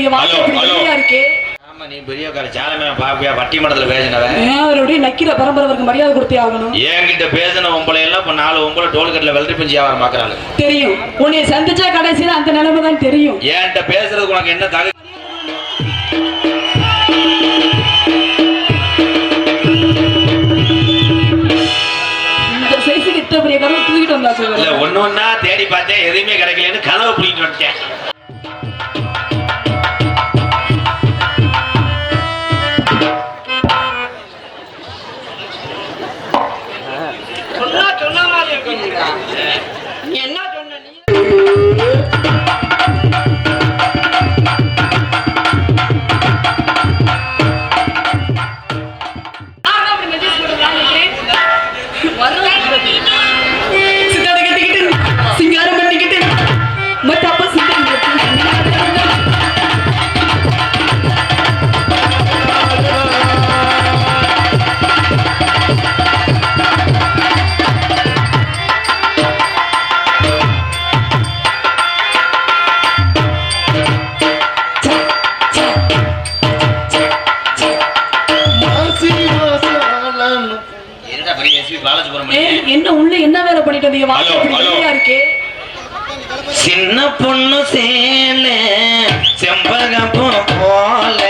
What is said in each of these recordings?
நீங்க வாங்க இருக்கே. ஆமா நீ பெரிய கார சாலமே பாப்பியா பட்டிமன்றத்துல பேசினவன். அவருடைய நக்கிர பரம்பரைக்கு மரியாதை கொடுத்தே ஆகணும். என்கிட்ட பேசின உங்களை எல்லாம் இப்ப 4 உங்களை டோல்கட்ல வெள்ளரி பிஞ்சு வியாபாரம் பாக்குறாங்க. தெரியும். உன்னை சந்திச்சா கடைசியில அந்த நிலைமை தான் தெரியும். என்கிட்ட பேசுறதுக்கு உனக்கு என்ன தகுதி? இந்த சைஸுக்கு இத்த பெரிய கனவு தூக்கிட்டு வந்தா சொல்லுங்க. இல்ல ஒண்ணு தேடி பார்த்தேன் எதுவுமே கிடைக்கலன்னு கனவு பிடிக்கிட்டு வந்துட்டேன். என்ன சொன்ன நீ? சித்தாட கட்டிக்கிட்டு சிங்காரம் பண்ணிக்கிட்டு மத்த அப்ப என்ன உள்ள என்ன வேலை பண்ணிட்டு வந்தீங்க? வாங்க இருக்கே. சின்ன பொண்ணு சேல செம்பகப்பூ போல,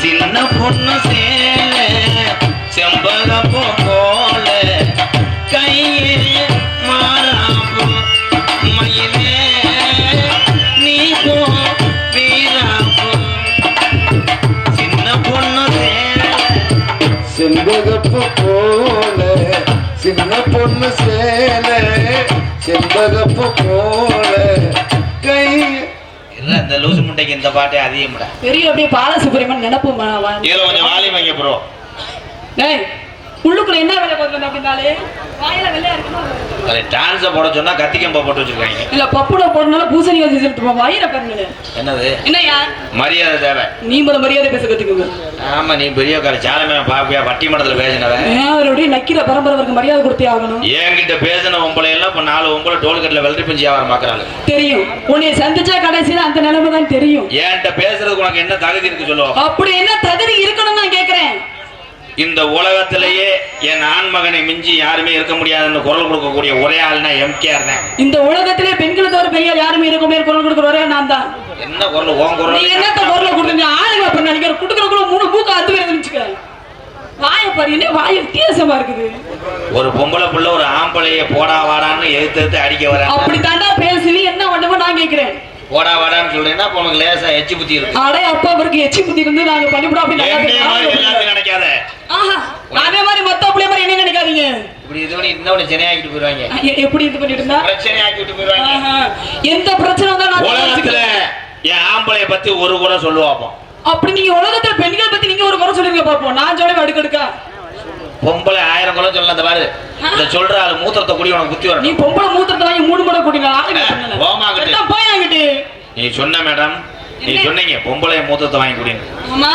சின்ன பொண்ணு சேல செம்பகப்பூ போல, கையே மாறாப்பூ மயிலே நீ போ வீராப்பூ, சின்ன பொண்ணு சேல செண்பகப்பு போல, சின்ன பொண்ணு சேல செண்பகப்பு போல கை. இந்த லூசு முட்டைக்கு இந்த பாட்டே அதிகம் பெரிய அப்படியே பாலசுப்ரமணியன் நினைப்பு. இதுல கொஞ்சம் வாலி வாங்க ப்ரோ. உள்ளுக்குள்ள என்ன வேலை பார்க்கணும் அப்படின்னாலே வாயில வெள்ளையா இருக்கணும். அதை டான்ஸ போட சொன்னா கத்திக்கம்பா போட்டு வச்சிருக்காங்க. இல்ல பப்புட போடனால பூசணி வச்சு சொல்லிட்டு வயிற பாருங்க. என்னது என்னையா மரியாதை தேவை. நீ மரியாதை பேச கத்துக்குங்க. ஆமா நீ பெரிய கார சாலமே பாப்பியா பட்டிமன்றத்துல பேசினவன். அவருடைய நக்கிர பரம்பரைக்கு மரியாதை கொடுத்தே ஆகணும். என்கிட்ட பேசின உங்களை எல்லாம் இப்ப 4 உங்களை டோல்கட்ல வெள்ளரி பிஞ்சு வியாபாரம் பாக்குறாங்க. தெரியும். உன்னை சந்திச்சா கடைசியில அந்த நிலைமை தான் தெரியும். என்கிட்ட பேசுறதுக்கு உனக்கு என்ன தகுதி இருக்கு சொல்லுவோம். அப்படி என்ன தகுதி இருக்கணும் நான் கேக்குறேன். இந்த உலகத்திலேயே என் ஆண்மகனை மிஞ்சி யாருமே இருக்க முடியாதுன்னு குரல் கொடுக்கக்கூடிய ஒரே ஆள்னா எம்கேஆர் தான். இந்த உலகத்திலே பெண்களுக்கு ஒரு பெரிய யாருமே இருக்க முடியாது குரல் கொடுக்குற ஒரே நான் தான். என்ன குரல் உன் குரல்? நீ என்னத்த குரல் கொடுத்தீங்க? ஆளுங்க அப்ப நினைக்கிற குடுக்குறக்குள்ள 3 மூக்க அத்து வேற நினைச்சுக்க. வாயை பாரு, என்ன வாய் வித்தியாசமா இருக்குது. ஒரு பொம்பளை புள்ள ஒரு ஆம்பளைய போடா வாடான்னு எதிர்த்து அடிக்க வர. அப்படி தாண்டா பேசுவி. என்ன பண்ணுமோ நான் கேக்குறேன். போடா வாடான்னு சொல்றேன்னா உனக்கு லேசா எச்சி புத்தி இருக்கு. அடே அப்பா அவருக்கு எச்சி புத்தி இருந்து நாங்க பண்ணிவிடும் அப்படி எல்லாத்தையும் நினைக்காத. அதே மாதிரி மொத்த அப்படியே மாதிரி என்ன நினைக்காதீங்க. இப்படி இது பண்ணி இன்னொன்னு சென்னையாக்கிட்டு போயிருவாங்க. எப்படி இது பண்ணிட்டு இருந்தா பிரச்சனை ஆக்கிட்டு போயிருவாங்க. எந்த பிரச்சனை வந்தாலும் உலகத்துல என் ஆம்பளைய பத்தி ஒரு கூட சொல்லுவாப்போ. அப்படி நீங்க உலகத்துல பெண்கள் பத்தி நீங்க ஒரு குறை சொல்லுங்க பாப்போம். நான் சொல்ல அடுக்கடுக்கா பொம்பளை 1000 குறை சொல்ல. அந்த பாரு இந்த சொல்ற ஆளு மூத்திரத்தை குடி உனக்கு புத்தி வரும். நீ பொம்பளை மூத்திரத்தை வாங்கி 3 முறை குடிங்க. போயாங்கிட்டு நீ சொன்ன மேடம், நீ சொன்னீங்க பொம்பளை மூத்திரத்தை வாங்கி குடிங்க. ஆமா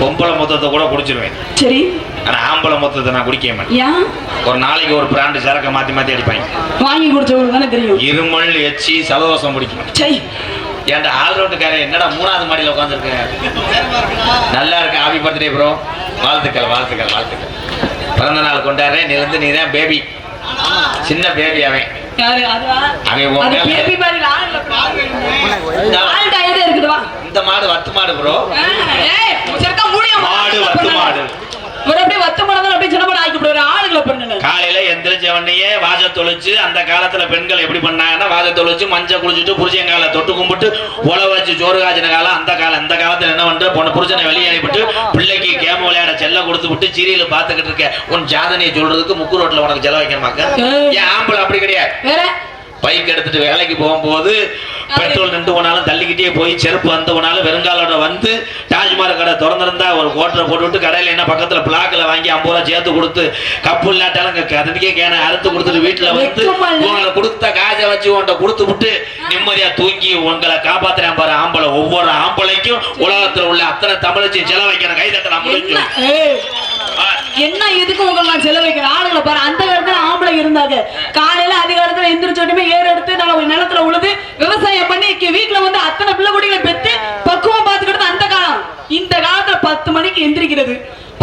பொம்பளை மூத்திரத்தை கூட குடிச்சிருவேன். சரி. ஆனா ஆம்பளை மூத்திரத்தை நான் குடிக்க மாட்டேன். ஒரு நாளைக்கு ஒரு பிராண்டு சரக்க மாத்தி மாத்தி அடிப்பாங்க. வாங்கி குடிச்சவங்களுக்கு தானே தெரியும். இருமல் எச்சி சலதோஷம் பிடிக்கும். சரி. ஏன்டா ஆல்ரவுண்டுக்காரன் என்னடா 3வது மாடியில உட்காந்துருக்கேன். நல்லா இருக்கு. Happy birthday bro. வாழ்த்துக்கள் வாழ்த்துக்கள் வாழ்த்துக்கள். பிறந்த நாள் கொண்டாடுறேன். நீ வந்து நீதான் பேபி, சின்ன பேபி. அவன் இந்த மாடு வத்து மாடு ப்ரோ. மாடு வத்து மாடு. காலையில எந்திரிச்ச உடனே வாஜ தொழிச்சு, அந்த காலத்துல பெண்கள் எப்படி பண்ணாங்கன்னா வாஜ தொழிச்சு மஞ்சள் குளிச்சுட்டு புருஷங்கால தொட்டு கும்பிட்டு உழ வச்சு சோறு காய்ச்சின காலம். அந்த காலத்துல என்ன பண்ற பொண்ணு புருஷனை வெளியே அனுப்பிட்டு பிள்ளைக்கு கேம விளையாட செல்ல கொடுத்து விட்டு சீரியல பாத்துக்கிட்டு இருக்க. உன் ஜாதனையை சொல்றதுக்கு முக்கு ரோட்ல உனக்கு செலவு வைக்கணுமாக்க. ஏன் ஆம்பளை அப்படி கிடையாது. பைக் எடுத்துட்டு வேலைக்கு போகும்போது பெட்ரோல் நின்று போனாலும் தள்ளிக்கிட்டே போய் செருப்பு வந்து போனாலும் வெறுங்காலோட வந்து டாஜ்மார் கடை திறந்திருந்தா ஒரு கோட்டரை போட்டு விட்டு கடையில் என்ன பக்கத்துல பிளாக்ல வாங்கி 50 ரூபா சேர்த்து கொடுத்து கப்பு இல்லாட்டாலும் அதுக்கே கேன அறுத்து கொடுத்துட்டு வீட்டுல வந்து உங்களை கொடுத்த காசை வச்சு உன்ட்ட கொடுத்து விட்டு நிம்மதியா தூங்கி உங்களை காப்பாத்துறேன் பாரு ஆம்பளை. ஒவ்வொரு ஆம்பளைக்கும் உலகத்துல உள்ள அத்தனை தமிழச்சி செலவைக்கிற கைதட்டலாம். என்ன எதுக்கு உங்களுக்கு நான் செலவழிக்கிறேன் ஆளுங்களை பாரு அந்த காலத்துல ஆம்பளை இருந்தாங்க காலையில அதிகாலத்துல எந்திரிச்சோட்டுமே ஏறு எடுத்து நான் நிலத்துல உழுது விவசாயம் பண்ணி வீட்டுல வந்து அத்தனை பிள்ளை குடிகளை பெற்று பக்குவம் பார்த்துக்கிட்டு அந்த காலம் இந்த காலத்துல 10 மணிக்கு எந்திரிக்கிறது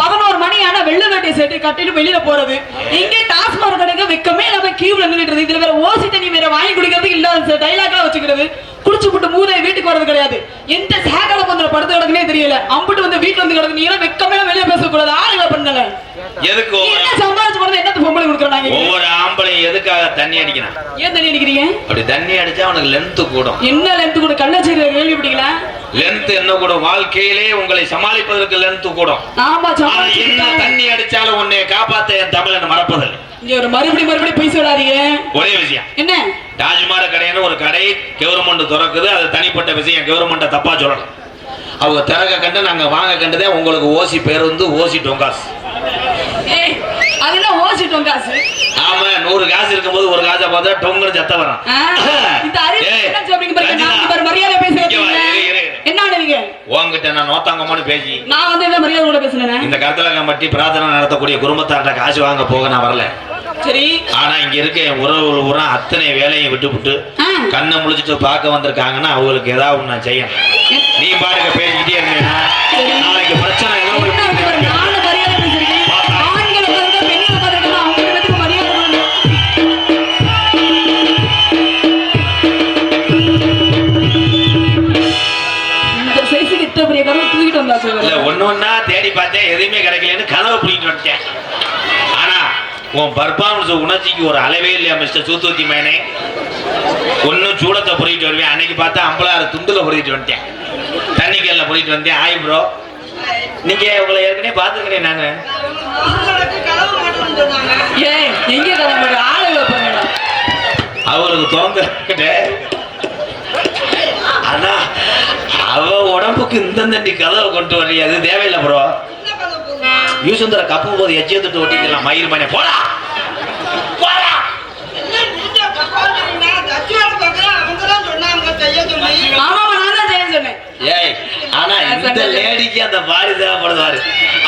11 மணி ஆனா வெள்ளை வேட்டியை சேர்த்து கட்டிட்டு வெளியில போறது இங்க டாஸ்மாக் கடைக்கு வெக்கமே நம்ம கியூல நின்றுட்டு இதுல வேற ஓசி தண்ணி வேற வாங்கி குடிக்கிறதுக்கு இல்லாத டைலாக்லாம் வச்சுக்கிறது குடிச்சு போட்டு மூதை வீட்டுக்கு வரது கிடையாது எந்த சேகல பந்தல படுத்து கிடக்குனே தெரியல அம்பிட்டு வந்து வீட்டுல வந்து கிடக்கு நீங்க வெக்கமே வெளிய பேசக்கூடாது ஆளுங்க பண்ணல எதுக்கு என்ன சம்பாதிச்சு போறது என்ன பொம்பளை கொடுக்குறாங்க ஒவ்வொரு ஆம்பளை எதுக்காக தண்ணி அடிக்கிறான் ஏன் தண்ணி அடிக்கிறீங்க அப்படி தண்ணி அடிச்சா அவனுக்கு லென்த் கூடும் என்ன லென்த் கூட கள்ளச்சேரி கேள்விப்பட்டீங்களா லென்த் என்ன கூடும் வாழ்க்கையிலே உங்களை சமாளிப்பதற்கு லென்த் கூடும் ஆமா என்ன தண்ணி அடிச்சாலும் உன்னை காப்பாத்த என் தமிழன் மறப்பதில்லை இங்க ஒரு மறுபடியும் போய் சொல்லாதீங்க ஒரே விஷயம் என்ன டாஜ்மார் கடைன்னு ஒரு கடை கவர்மெண்ட் திறக்குது அது தனிப்பட்ட விஷயம் கவர்மெண்ட்டை தப்பா சொல்லணும் அவங்க திறக்க கண்டு நாங்க வாங்க கண்டதே உங்களுக்கு ஓசி பேருந்து ஓசி டொங்காஸ் அதெல்லாம் ஓசிட்டோம் காசு ஆமா 100 காசு இருக்கும்போது ஒரு காசை பார்த்தா டொங்குன்னு சத்த வரும் இந்த அறிவு என்ன சொல்றீங்க பாருங்க நான் ஒரு மரியாதை பேசுறேன் என்ன நீங்க உன்கிட்ட நான் நோத்தாங்கம்மான்னு பேசி நான் வந்து என்ன மரியாதை கூட பேசுனேன் இந்த கருத்தலங்க மட்டி பிரார்த்தனை நடத்தக்கூடிய குடும்பத்தார்ட்ட காசு வாங்க போக நான் வரல சரி ஆனா இங்க இருக்க என் உறவு உரம் அத்தனை வேலையும் விட்டுவிட்டு கண்ணை முழிச்சிட்டு பார்க்க வந்திருக்காங்கன்னா அவங்களுக்கு ஏதாவது நான் செய்யணும் நீ பாருங்க பேசிக்கிட்டே இருந்தீங்கன்னா நாளைக்கு பிரச்சனை நானும் மரியாதை பேசுறேன் ஆண்களை பாருங்க பெண்களை பாருங்க அவங்க இடத்துக்கு மரியாதை இந்த சைஸுக்கு இத்தனை பெரிய கதவை தூக்கிட்டு வந்தா இல்ல ஒண்ணு தேடி பார்த்தேன் எதுவுமே கிடைக்கலன்னு கதவை பிடிக்கிட்டு வந்துட்டேன் ஆனா உன் பர்ஃபார்மன்ஸ் உணர்ச்சிக்கு ஒரு அளவே இல்லையா மிஸ்டர் சூத்தூத்தி மேனே ஒன்னும் சூடத்தை பொறிட்டு வருவேன் அன்னைக்கு பார்த்தா 56 துண்டுல பொறிட்டு வந்துட்டேன் தண்ணிக்கல்ல பொறிட்டு வந்தேன் ஆய் ப்ரோ நீங்க உங்களை ஏற்கனவே பாத்துக்கிறேன் நானு எங்க கதை ஆளுகளை பண்ணுங்க அவருக்கு திறந்து ஆனா அவ உடம்புக்கு இந்த தண்டி கதவை கொண்டு வர்றீங்க அது தேவையில்லை ப்ரோ யூசுந்தர கப்பு போது எச்சத்துட்டு ஒட்டிக்கலாம் மயிர் மணி போடா போடா ஆமா நான் தான் செய்ய சொன்னேன் ஏய் ஆனா இந்த லேடிக்கு அந்த பாடி தேவைப்படுவாரு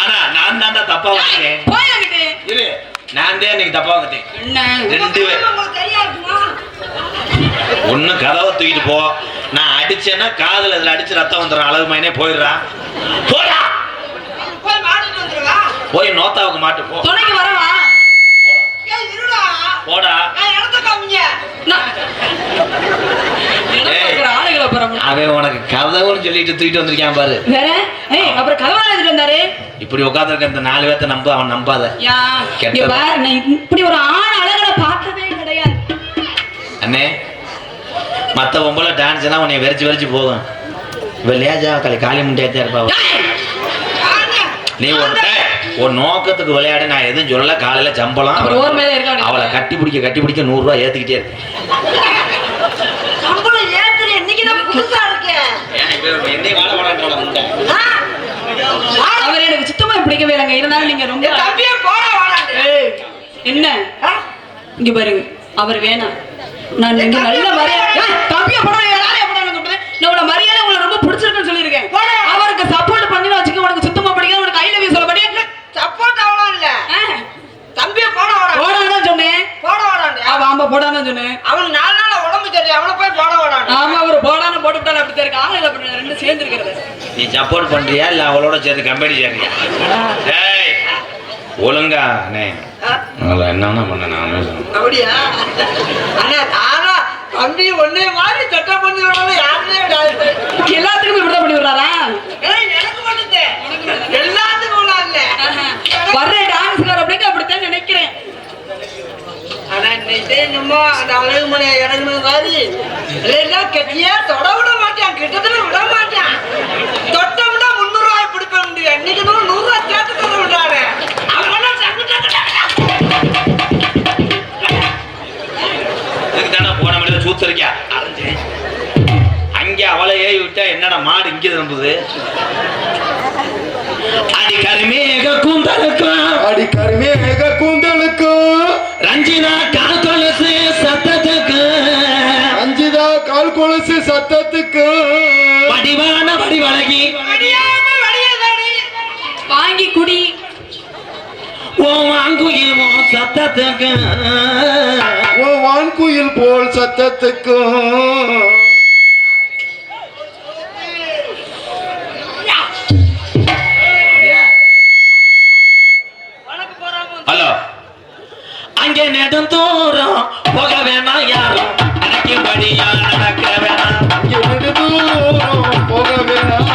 ஆனா நான் தான் தப்பா வந்துட்டேன் போயிட்டு இரு நான் தான் இன்னைக்கு தப்பா வந்துட்டேன் ரெண்டு ஒண்ணு கதவை தூக்கிட்டு போ நான் அடிச்சேன்னா காதுல இதுல அடிச்சு ரத்தம் வந்துடும் அளவு மைனே போயிடுறான் போடா போய் நோத்தாவுக்கு மாட்டு போ துணைக்கு வரவா போடா அவன் உனக்கு கதவுன்னு சொல்லிட்டு தூக்கிட்டு வந்திருக்கான் பாரு வேற அப்புறம் கதவா எடுத்துட்டு வந்தாரு இப்படி உட்காந்துருக்க இந்த 4 பேர்த்த நம்ப அவன் நம்பாத இப்படி ஒரு ஆண் அழகனை பார்த்ததே கிடையாது அண்ணே மத்த பொம்பளை டான்ஸ்னா உன்னை வெறிச்சு போகும் லேஜா காலி முண்டையா இருப்பா நீ ஒரு நோக்கத்துக்கு விளையாட நான் எதுவும் சொல்ல காலையில சம்பளம் அவளை கட்டி பிடிக்க 100 ரூபாய் ஏத்துக்கிட்டே இருக்கு அவர் எனக்கு சுத்தமா பிடிக்கவே இல்லைங்க இருந்தாலும் நீங்க ரொம்ப என்ன இங்க பாருங்க அவர் வேணாம் நான் நீங்க நல்ல மரியாதை மரியாதை உங்களை ரொம்ப பிடிச்சிருக்குன்னு சொல்லியிருக்கேன் அவருக்கு சப்போர்ட் பண்ணி வச்சுக்க உனக்கு சுத்தமா பிடிக்காது உனக்கு ஐ லவ் யூ சொல்ல படி சப்போர்ட் அவ்வளோ இல்ல தம்பிய போடாதான் சொன்னேன் ஆமா போடாதான் சொன்னேன் அவனுக்கு 4 நாள் உடம்பு தெரியும் அவனை போய் போட விடான் ஆமா ஒரு போடான்னு போட்டு விட்டாலும் அப்படி இருக்கு ஆளுங்க அப்படி ரெண்டு சேர்ந்து இருக்கிறது நீ சப்போர்ட் பண்றியா இல்ல அவளோட சேர்ந்து கம்பெனி சேர்றியா டேய் ஒழுங்கா அண்ணே என்னன்னா பண்ண நான் அப்படியா அண்ணா தானா தம்பி ஒன்னே மாதிரி சட்டை பண்ணி விடாம யாருமே விடாது எல்லாத்துக்கும் இப்படிதான் பண்ணி விடுறாரா எனக்கு பண்ணுது எல்லாத்துக்கும் இல்ல வர்ற டான்ஸ்கார அப்படிங்க அப்படித்தான் நினைக்கிறேன் ஆனா இன்னைக்கு நம்ம அந்த அழகு மலையை இறங்குனது மாதிரி இல்லைன்னா கெட்டியா தொட விட மாட்டான் கிட்டத்தட்ட விட மாட்டான் தொட்டோம்னா 300 ரூபாய் பிடிப்ப முடியும் இன்னைக்கு 100 ரூபாய் சேர்த்து தர விடுறாரு அவங்களாம் இதுக்குதானே போன மணில சூத்திருக்கியா அங்கே அவளை ஏறி விட்டா என்னடா மாடு இங்கே திரும்புது அடி கருமேக கூந்தலுக்கு ரஞ்சிதா கால் கொலுசு சத்தத்துக்கு வடிவான வடிவழகி வாங்கி குடி மொத்தத்துக்கு உன் வான்குயில் போல் சத்தத்துக்கும் ஹலோ அங்கே நெடுந்தூரம் போக வேணாம் யாரும் எனக்கு வழியா நடக்க வேணாம் இங்கே நெடுந்தூரம் போக வேணாம்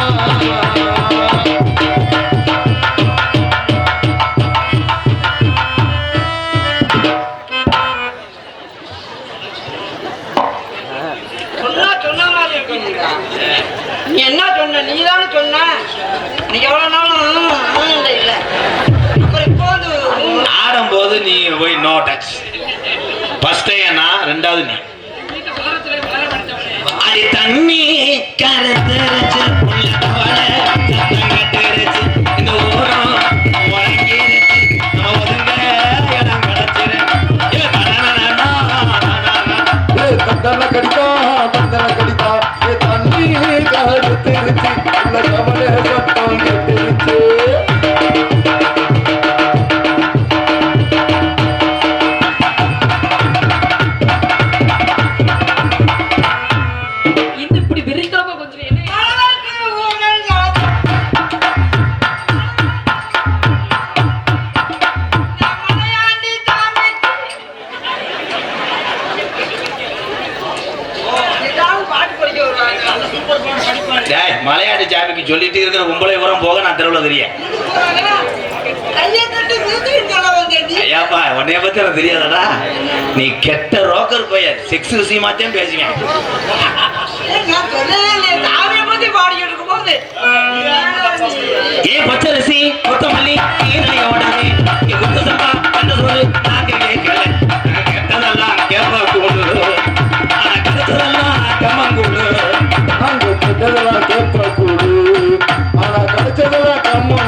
சொன்ன மாதிரி இருக்கீங்களா? நீ என்ன சொன்ன? நீ தானே சொன்ன. நீ எவ்வளவு நாளும் இல்ல. அப்புறம் இப்போ வந்து ஆடும்போது நீ போய் நோ டச். ஃபர்ஸ்ட் நான், ரெண்டாவது நீ. அடி தண்ணி கருத்துருச்சு புள்ள போல சத்தம் கட்டுருச்சு இந்த ஊரம் உறங்கிருச்சு நம்ம ஒதுங்க இடம் கிடைச்சிரு தந்தன கடிதா ஏ தண்ணி கருத்திருச்சு உள்ள கவலை சத்தம் கெட்டுருச்சு இன்னும் இப்படி விரிக்காம கொஞ்சம் என்ன டேய் மலையாள ஜாமிக்கு சொல்லிட்டு இருக்கிற உங்களை உரம் போக நான் தெருவில் தெரியும் ஐயாப்பா உன்னைய பத்தி எனக்கு தெரியாதடா நீ கெட்ட ரோக்கர் பையன் செக்ஸ் விஷயமாத்தையும் பேசுவேன் ஏ பச்சரிசி கொத்தமல்லி ஈரலையோடவே குத்து சம்பா கண்ணு சொல்லு நாங்க கேட்கல கெட்டதெல்லாம் கேப்பா கூடு ஆனா கெட்டதெல்லாம் கம்மங்கூடு அங்க கெட்டதெல்லாம் கேட்க கூடு ஆனா கிடைச்சதெல்லாம் கம்ம